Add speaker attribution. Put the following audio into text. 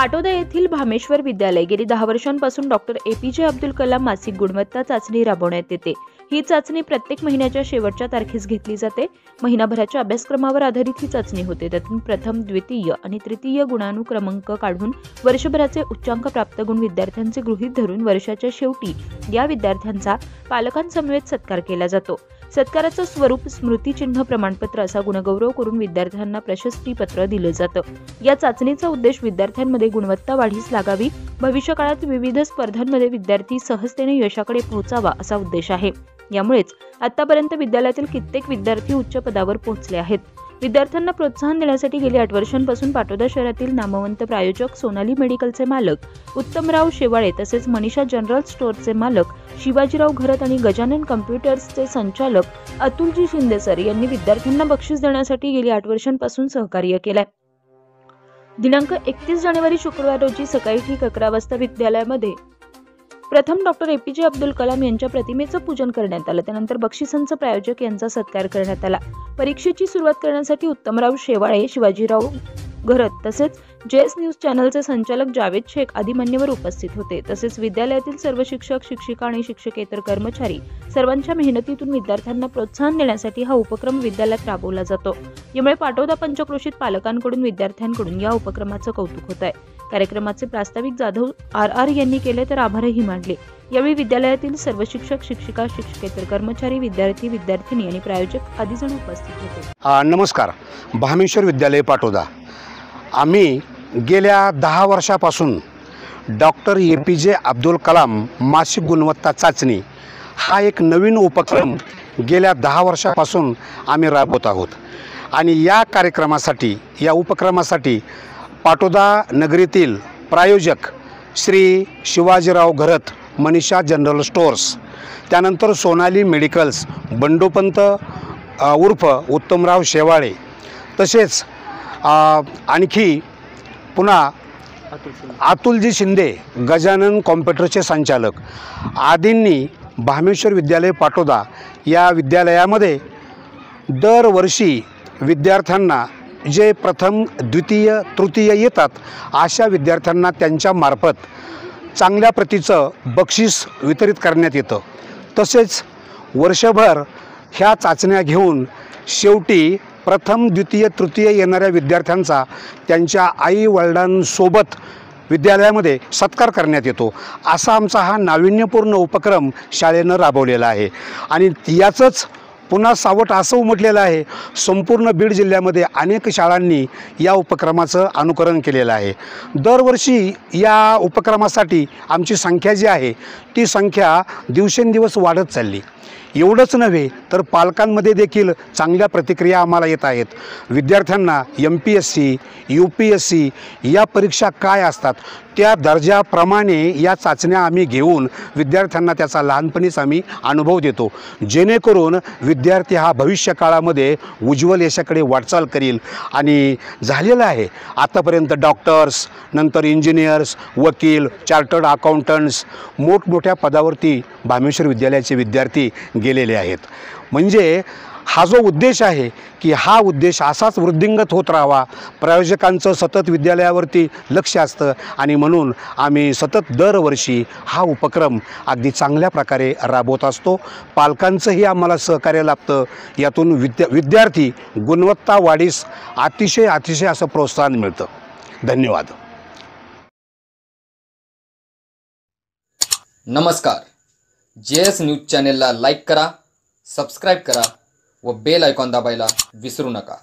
Speaker 1: पाटोदा येथील भामेश्वर विद्यालय गेली 10 वर्षांपासून डॉक्टर एपीजे अब्दुल कलाम मासिक गुणवत्ता चाचणी राबवण्यात येते। ही चाचणी प्रत्येक महिन्याच्या शेवटच्या तारखेस घेतली जाते। महिनाभराच्या अभ्यासक्रमावर आधारित ही चाचणी होते। त्यातून प्रथम, द्वितीय आणि तृतीय गुणानुक्रमांक काढून वर्षभराचे उच्चांक प्राप्त गुण विद्यार्थ्यांचे गृहीत धरून वर्षाच्या शेवटी या विद्यार्थ्यांचा पालकांसमवेत सत्कार केला जातो। सत्काराचं स्वरूप स्मृतिचिन्ह, प्रमाणपत्र असा गुणगौरव करून विद्यार्थ्यांना प्रशस्तीपत्र दिलं जातं। या चाचणीचा उद्देश विद्यार्थ्यांमध्ये गुणवत्ता वाढीस लागावी, भविष्यकाळात विविध स्पर्धांमध्ये विद्यार्थी सहजतेने यशाकडे पोहोचावा असा उद्देश आहे। यामुळेच आतापर्यंत विद्यालयातील कित्येक विद्यार्थी उच्च पदावर पोहोचले आहेत। विद्यार्थ्यांना प्रोत्साहन देण्यासाठी गेली 8 वर्षांपासून पाटोदा शहरातील नामवंत प्रायोजक सोनाली मेडिकलचे मालक उत्तमराव शेवाळे तसेच मनीषा जनरल स्टोअरचे मालक शिवाजीराव घरत आणि गजानन कम्प्युटर्सचे संचालक अतुलजी शिंदे सर यांनी विद्यार्थ्यांना बक्षीस देण्यासाठी गेली 8 वर्षांपासून सहकार्य केले। दिनांक 31 जानेवारी शुक्रवार रोजी सकाळी ठीक 11 वाजता विद्यालयामध्ये प्रथम डॉक्टर एपीजे अब्दुल कलाम यांच्या प्रतिमेचं पूजन करण्यात आलं। त्यानंतर बक्षिसांचा प्रायोजक यांचा सत्कार करण्यात आला। परीक्षेची सुरुवात करण्यासाठी उत्तमराव शेवाळे, शिवाजीराव घरत तसेच जेएस न्यूज चॅनलचे संचालक जावेद शेख आदी मान्यवर उपस्थित होते। तसेच विद्यालयातील सर्व शिक्षक, शिक्षिका आणि शिक्षकेतर कर्मचारी सर्वांच्या मेहनतीतून विद्यार्थ्यांना प्रोत्साहन देण्यासाठी हा उपक्रम विद्यालयात राबवला जातो। यामुळे पाटोदा पंचक्रोशीत पालकांकडून विद्यार्थ्यांकडून या उपक्रमाचं कौतुक होत आहे। कार्यक्रमाचे प्रास्ताविक जाधव आर यांनी केले तर आभारही मानले। यावेळी विद्यालयातील सर्व शिक्षक, शिक्षिका, शिक्षकेतर कर्मचारी, विद्यार्थी, विद्यार्थिनी आणि प्रायोजक आदी जण उपस्थित होते।
Speaker 2: नमस्कार। भामेश्वर विद्यालय पाटोदा आम्ही गेल्या 10 वर्षापासून डॉक्टर एपीजे अब्दुल कलाम मासिक गुणवत्ता चाचणी हा एक नवीन उपक्रम गेल्या 10 वर्षापासून आम्ही राबवत आहोत। आणि या कार्यक्रमासाठी, या उपक्रमासाठी पाटोदा नगरीतील प्रायोजक श्री शिवाजीराव घरत, मनीषा जनरल स्टोअर्स, त्यानंतर सोनाली मेडिकल्स, बंडोपंत उर्फ उत्तमराव शेवाळे, तसेच आणखी पुन्हा अतुलजी शिंदे, गजानन कॉम्प्युटरचे संचालक आदींनी भामेश्वर विद्यालय पाटोदा या विद्यालयामध्ये दरवर्षी विद्यार्थ्यांना जे प्रथम, द्वितीय, तृतीय येतात अशा विद्यार्थ्यांना त्यांच्यामार्फत चांगल्या प्रतीचं बक्षीस वितरित करण्यात येतं। तसेच वर्षभर ह्या चाचण्या घेऊन शेवटी प्रथम, द्वितीय, तृतीय येणाऱ्या विद्यार्थ्यांचा त्यांच्या आई वडिलांसोबत विद्यालयामध्ये सत्कार करण्यात येतो। असा आमचा हा नाविन्यपूर्ण उपक्रम शाळेनं राबवलेला आहे। आणि याचंच पुन्हा सावट असं उमटलेलं आहे, संपूर्ण बीड जिल्ह्यामध्ये अनेक शाळांनी या उपक्रमाचं अनुकरण केलेलं आहे। दरवर्षी या उपक्रमासाठी आमची संख्या जी आहे ती संख्या दिवसेंदिवस वाढत चालली। एवढंच नव्हे तर पालकांमध्ये देखील चांगल्या प्रतिक्रिया आम्हाला येत आहेत। विद्यार्थ्यांना MPSC, UPSC या परीक्षा काय असतात त्या दर्जाप्रमाणे या चाचण्या आम्ही घेऊन विद्यार्थ्यांना त्याचा लहानपणीच आम्ही अनुभव देतो, जेणेकरून विद्यार्थी हा भविष्यकाळामध्ये उज्ज्वल यशाकडे वाटचाल करील। आणि झालेलं आहे आतापर्यंत डॉक्टर्स, नंतर इंजिनियर्स, वकील, चार्टर्ड अकाउंटंट्स मोठमोठ्या पदावरती भामेश्वर विद्यालयाचे विद्यार्थी गेलेले आहेत। म्हणजे हा जो उद्देश आहे की हा उद्देश असाच वृद्धिंगत होत राहावा। प्रायोजकांचं सतत विद्यालयावरती लक्ष असतं आणि म्हणून आम्ही सतत दरवर्षी हा उपक्रम अगदी चांगल्या प्रकारे राबवत असतो। पालकांचंही आम्हाला सहकार्य लाभतं। यातून विद्यार्थी गुणवत्ता वाढीस अतिशय असं प्रोत्साहन मिळतं। धन्यवाद।
Speaker 3: नमस्कार। जेएस न्यूज चॅनेलला लाईक करा, सबस्क्राईब करा व बेल आयकॉन दाबायला विसरू नका।